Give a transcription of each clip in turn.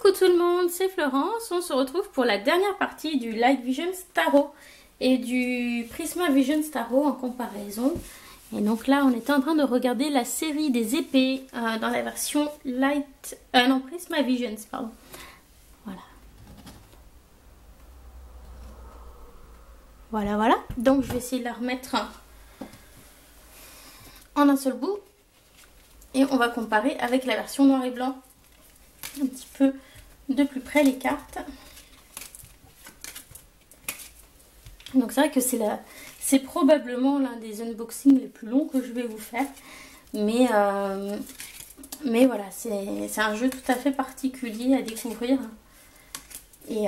Coucou tout le monde, c'est Florence. On se retrouve pour la dernière partie du Light Vision Tarot et du Prisma Vision Tarot en comparaison. Et donc là, on était en train de regarder la série des épées dans la version Light... non, Prisma Visions, pardon. Voilà. Voilà. Donc je vais essayer de la remettre en un seul bout. Et on va comparer avec la version noir et blanc. Un petit peu de plus près les cartes. Donc c'est vrai que c'est probablement l'un des unboxings les plus longs que je vais vous faire. Mais voilà, c'est un jeu tout à fait particulier à découvrir. Et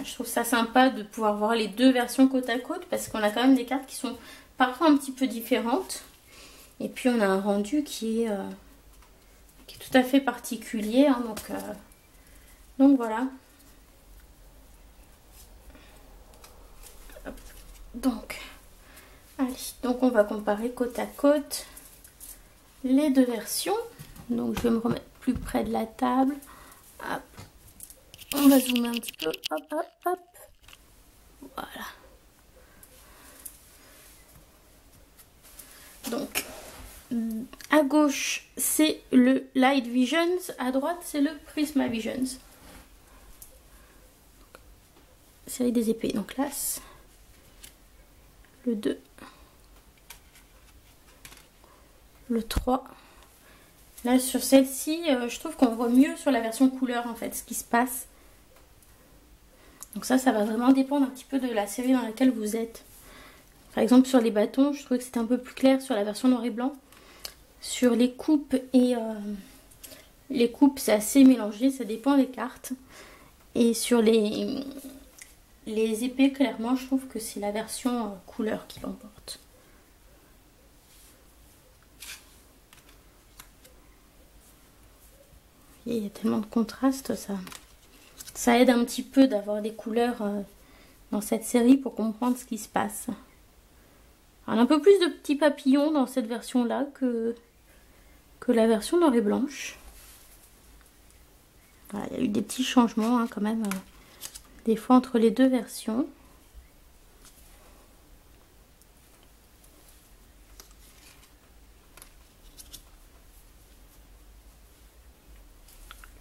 je trouve ça sympa de pouvoir voir les deux versions côte à côte. Parce qu'on a quand même des cartes qui sont parfois un petit peu différentes. Et puis on a un rendu qui est tout à fait particulier. Hein, donc voilà. Donc on va comparer côte à côte les deux versions. Donc je vais me remettre plus près de la table. Hop. On va zoomer un petit peu. Hop. Voilà. Donc à gauche c'est le Light Visions, à droite c'est le Prisma Visions. Série des épées. Donc là le 2, le 3. Là sur celle-ci, je trouve qu'on voit mieux sur la version couleur en fait ce qui se passe. Donc ça va vraiment dépendre un petit peu de la série dans laquelle vous êtes. Par exemple sur les bâtons, je trouvais que c'était un peu plus clair sur la version noir et blanc. Sur les coupes les coupes c'est assez mélangé, ça dépend des cartes. Et sur les épées, clairement, je trouve que c'est la version couleur qui l'emporte. Il y a tellement de contraste, ça aide un petit peu d'avoir des couleurs dans cette série pour comprendre ce qui se passe. Alors, un peu plus de petits papillons dans cette version-là que la version noire et blanche. Voilà, il y a eu des petits changements hein, quand même, des fois entre les deux versions.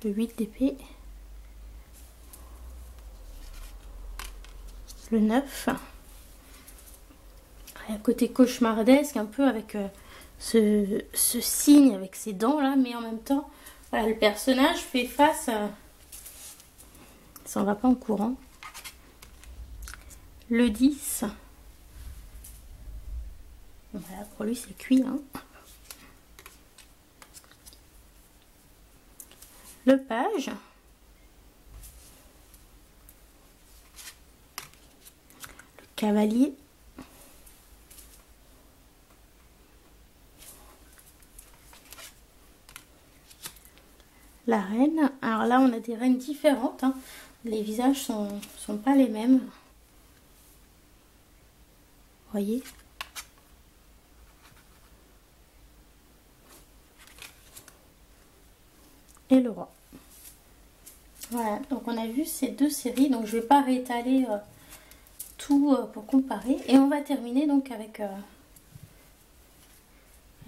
Le 8 d'épée. Le 9. Il y a un côté cauchemardesque un peu avec ce signe avec ses dents là, mais en même temps, voilà, le personnage fait face à... Il s'en va pas en courant. Le 10. Voilà, pour lui c'est cuit. Hein. Le page. Le cavalier. La reine. Alors là on a des reines différentes. Hein. Les visages sont pas les mêmes. Vous voyez? Et le roi. Voilà, donc on a vu ces deux séries. Donc je vais pas réétaler tout pour comparer. Et on va terminer donc avec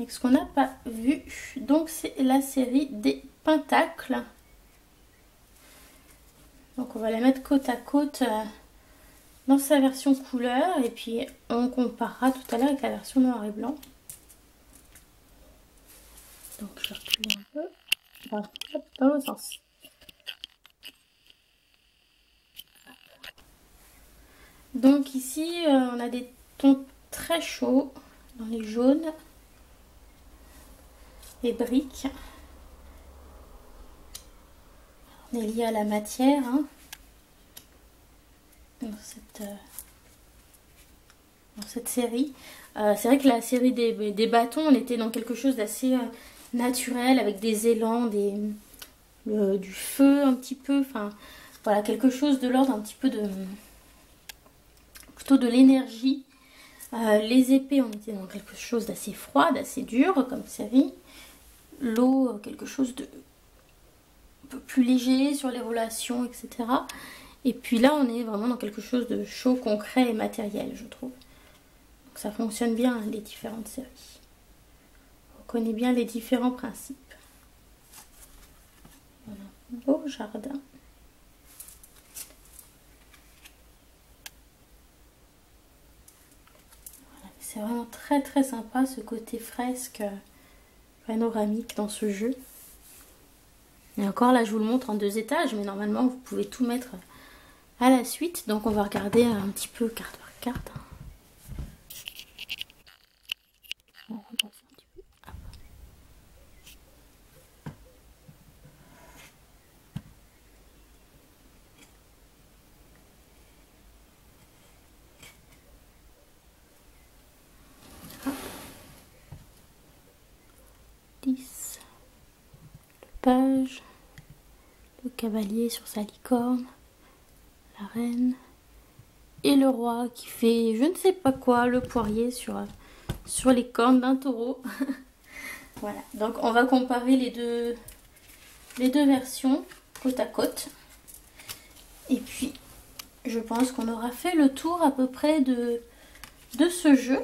ce qu'on n'a pas vu. Donc c'est la série des pentacles. Donc on va la mettre côte à côte dans sa version couleur. Et puis on comparera tout à l'heure avec la version noir et blanc. Donc je recule un peu. Enfin, hop, dans l'autre sens. Donc ici on a des tons très chauds dans les jaunes, les briques. On est lié à la matière hein, dans cette série. C'est vrai que la série des bâtons, on était dans quelque chose d'assez naturel avec des élans, du feu un petit peu. Enfin voilà, quelque chose de l'ordre un petit peu plutôt de l'énergie. Les épées, on était dans quelque chose d'assez froid, d'assez dur comme série. L'eau, quelque chose de peu plus léger sur les relations, etc. Et puis là, on est vraiment dans quelque chose de chaud, concret et matériel, je trouve. Donc ça fonctionne bien, hein, les différentes séries. On connaît bien les différents principes. Voilà, beau jardin. Voilà, c'est vraiment très très sympa ce côté fresque panoramique dans ce jeu. Et encore là, je vous le montre en 2 étages, mais normalement, vous pouvez tout mettre à la suite. Donc on va regarder un petit peu carte par carte. Le page, le cavalier sur sa licorne, la reine et le roi qui fait je ne sais pas quoi, le poirier sur les cornes d'un taureau. Voilà, donc on va comparer les deux versions côte à côte. Et puis je pense qu'on aura fait le tour à peu près de ce jeu.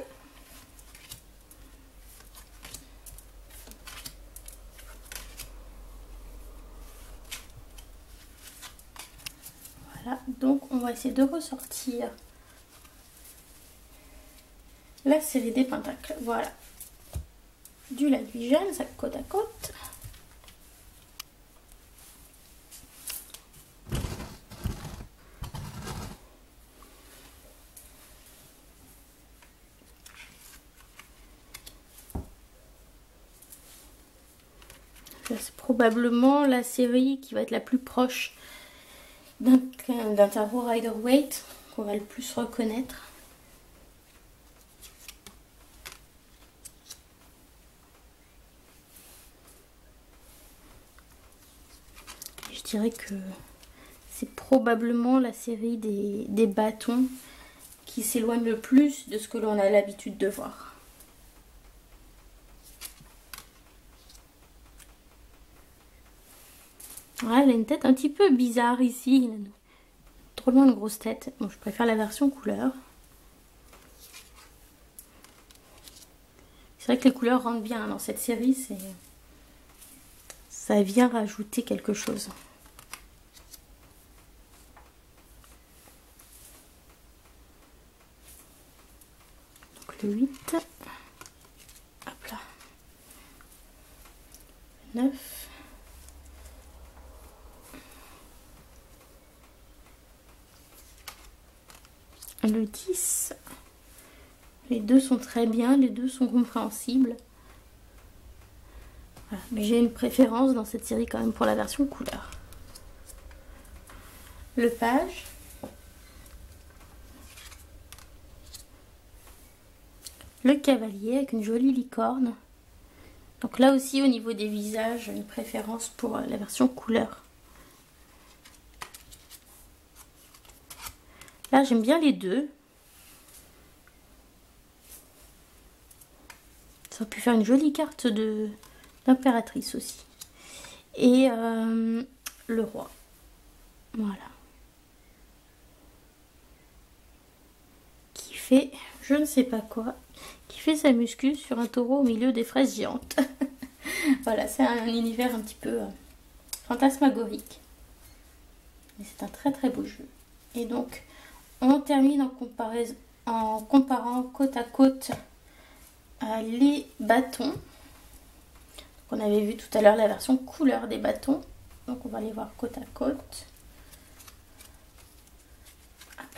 Voilà, donc on va essayer de ressortir la série des pentacles. Voilà, du Light Vision, ça côte à côte. C'est probablement la série qui va être la plus proche d'un tarot Rider-Waite, qu'on va le plus reconnaître. Et je dirais que c'est probablement la série des bâtons qui s'éloigne le plus de ce que l'on a l'habitude de voir. Ouais, elle a une tête un petit peu bizarre ici. Il a drôlement une grosse tête. Bon, je préfère la version couleur. C'est vrai que les couleurs rentrent bien dans cette série. Ça vient rajouter quelque chose. Donc le 8. Hop là. Le 9. Le 10, les deux sont très bien, les deux sont compréhensibles. Voilà. Mais j'ai une préférence dans cette série quand même pour la version couleur. Le page. Le cavalier avec une jolie licorne. Donc là aussi au niveau des visages, une préférence pour la version couleur. Là, j'aime bien les deux. Ça aurait pu faire une jolie carte d'impératrice aussi. Et le roi. Voilà. Qui fait, je ne sais pas quoi, qui fait sa muscu sur un taureau au milieu des fraises géantes. Voilà, c'est un univers un petit peu fantasmagorique. Mais c'est un très très beau jeu. Et donc, on termine en comparant côte à côte les bâtons. Donc, on avait vu tout à l'heure la version couleur des bâtons. Donc on va les voir côte à côte. Hop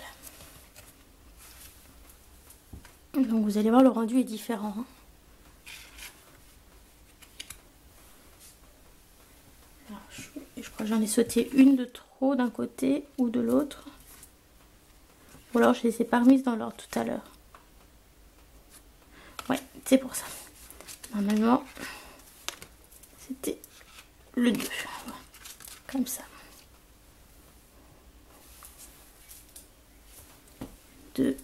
là. Donc vous allez voir, le rendu est différent. Alors, je crois que j'en ai sauté une de trop d'un côté ou de l'autre. Ou alors je les ai pas remises dans l'ordre tout à l'heure. Ouais, c'est pour ça. Normalement, c'était le 2. Comme ça. 2,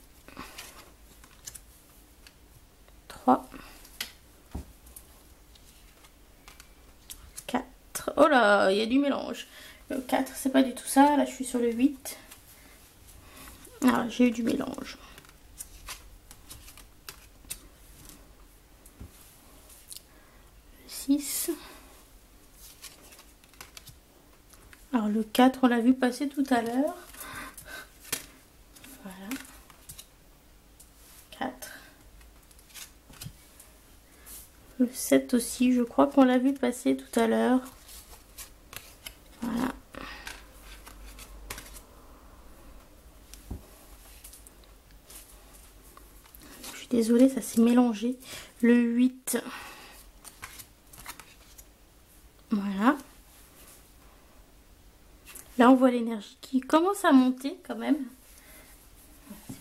3, 4. Oh, Oh là, il y a du mélange. Le 4, c'est pas du tout ça. Là, je suis sur le 8. Ah, j'ai eu du mélange. Le 6. Alors, le 4, on l'a vu passer tout à l'heure. Voilà. 4. Le 7 aussi, je crois qu'on l'a vu passer tout à l'heure. Voilà. Je suis désolée, ça s'est mélangé. Le 8. Voilà. Là, on voit l'énergie qui commence à monter quand même.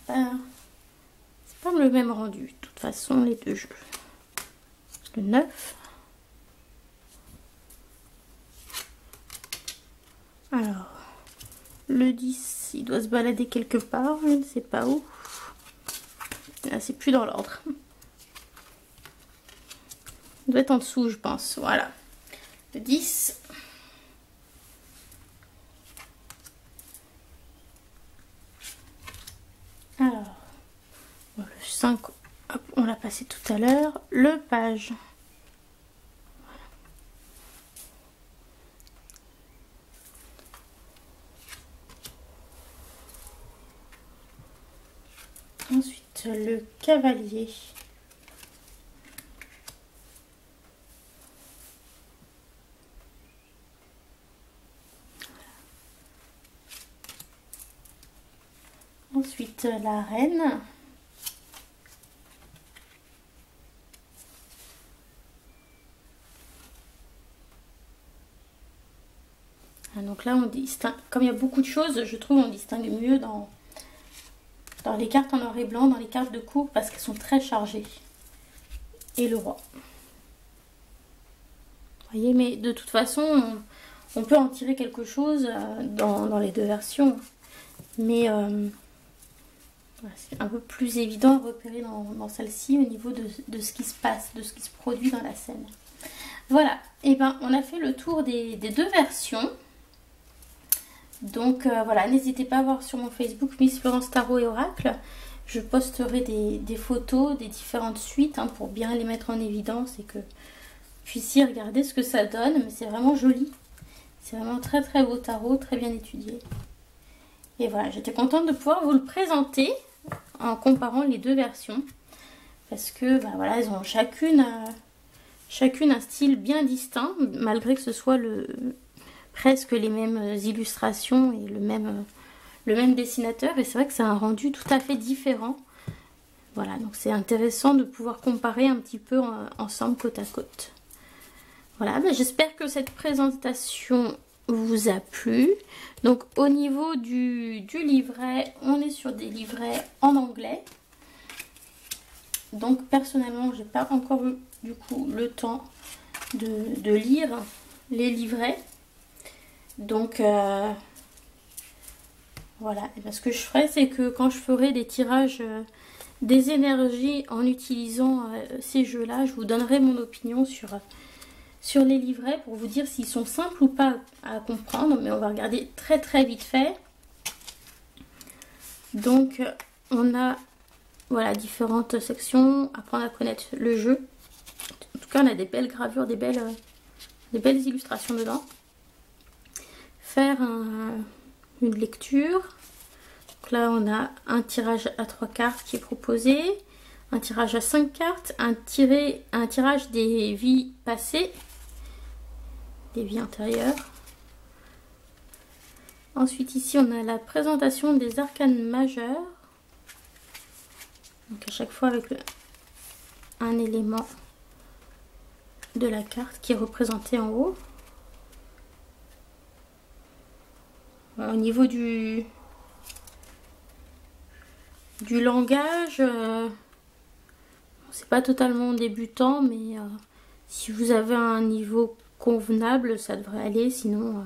C'est pas le même rendu. De toute façon, les deux jeux. Le 9. Alors, le 10, il doit se balader quelque part. Je ne sais pas où. Là, c'est plus dans l'ordre. Il doit être en dessous, je pense. Voilà. Le 10. Alors, le 5, hop, on l'a passé tout à l'heure. Le page. Ensuite, le cavalier. Ensuite, la reine. Donc là, on distingue, comme il y a beaucoup de choses, je trouve on distingue mieux dans les cartes en noir et blanc, dans les cartes de cours, parce qu'elles sont très chargées. Et le roi. Vous voyez, mais de toute façon, on peut en tirer quelque chose dans les deux versions. Mais c'est un peu plus évident à repérer dans celle-ci au niveau de ce qui se passe, de ce qui se produit dans la scène. Voilà, et ben on a fait le tour des deux versions. Donc voilà, n'hésitez pas à voir sur mon Facebook Miss Florence Tarot et Oracle. Je posterai des photos des différentes suites pour bien les mettre en évidence et que vous puissiez regarder ce que ça donne. Mais c'est vraiment joli. C'est vraiment très très beau tarot, très bien étudié. Et voilà, j'étais contente de pouvoir vous le présenter en comparant les deux versions. Parce que voilà, elles ont chacune un style bien distinct, malgré que ce soit presque les mêmes illustrations et le même dessinateur. Et c'est vrai que c'est un rendu tout à fait différent. Voilà, donc c'est intéressant de pouvoir comparer un petit peu ensemble côte à côte. Voilà, j'espère que cette présentation vous a plu. Donc au niveau du livret, on est sur des livrets en anglais. Donc personnellement, j'ai pas encore eu du coup le temps de lire les livrets. Donc voilà, et bien, ce que je ferai, c'est que quand je ferai des tirages des énergies en utilisant ces jeux-là, je vous donnerai mon opinion sur les livrets pour vous dire s'ils sont simples ou pas à comprendre. Mais on va regarder très très vite fait. Donc on a voilà différentes sections, apprendre à connaître le jeu. En tout cas, on a des belles gravures, des belles illustrations dedans. Faire une lecture. Donc là, on a un tirage à 3 cartes qui est proposé, un tirage à 5 cartes, un tirage des vies passées, des vies antérieures. Ensuite, ici, on a la présentation des arcanes majeures. Donc à chaque fois avec un élément de la carte qui est représenté en haut. Bon, au niveau du langage, c'est pas totalement débutant, mais si vous avez un niveau convenable, ça devrait aller. Sinon,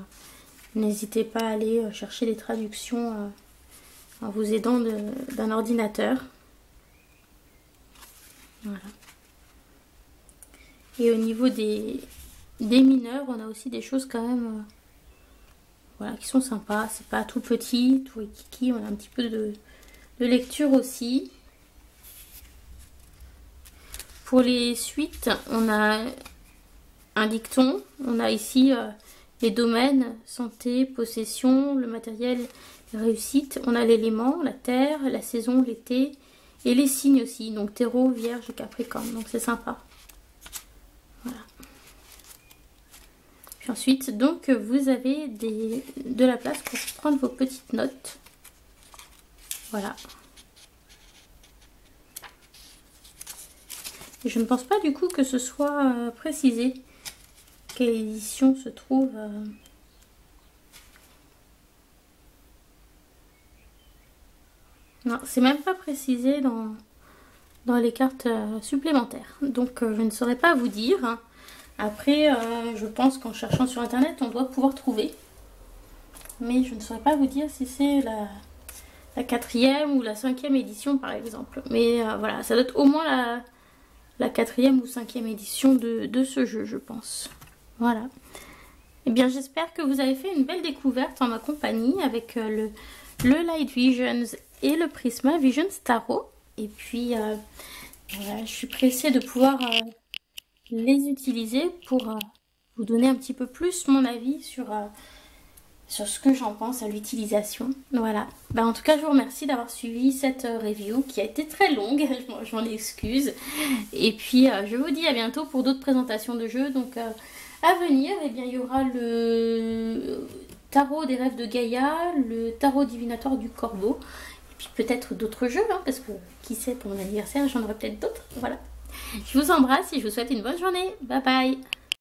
n'hésitez pas à aller chercher les traductions en vous aidant d'un ordinateur. Voilà. Et au niveau des des mineurs, on a aussi des choses quand même voilà, qui sont sympas. C'est pas tout petit, tout kiki, on a un petit peu de lecture aussi. Pour les suites, on a un dicton. On a ici les domaines, santé, possession, le matériel, la réussite. On a l'élément, la terre, la saison, l'été et les signes aussi. Donc Taureau, Vierge et Capricorne. Donc c'est sympa. Voilà. Puis ensuite, donc vous avez de la place pour prendre vos petites notes. Voilà. Et je ne pense pas du coup que ce soit précisé quelle édition se trouve. Non, c'est même pas précisé dans les cartes supplémentaires. Donc je ne saurais pas vous dire. Après, je pense qu'en cherchant sur internet, on doit pouvoir trouver. Mais je ne saurais pas vous dire si c'est la 4e ou la 5e édition par exemple. Mais voilà, ça doit être au moins la 4e ou 5e édition de ce jeu, je pense. Voilà. Eh bien, j'espère que vous avez fait une belle découverte en ma compagnie avec le Light Visions et le Prisma Visions Tarot. Et puis, voilà, je suis pressée de pouvoir les utiliser pour vous donner un petit peu plus mon avis sur ce que j'en pense à l'utilisation. Voilà. Bah, en tout cas, je vous remercie d'avoir suivi cette review qui a été très longue. Je m'en excuse. Et puis, je vous dis à bientôt pour d'autres présentations de jeux. Donc, à venir, eh bien, il y aura le tarot des rêves de Gaïa, le tarot divinatoire du corbeau. Et puis, peut-être d'autres jeux, hein, parce que qui sait, pour mon anniversaire, j'en aurai peut-être d'autres. Voilà. Je vous embrasse et je vous souhaite une bonne journée. Bye bye.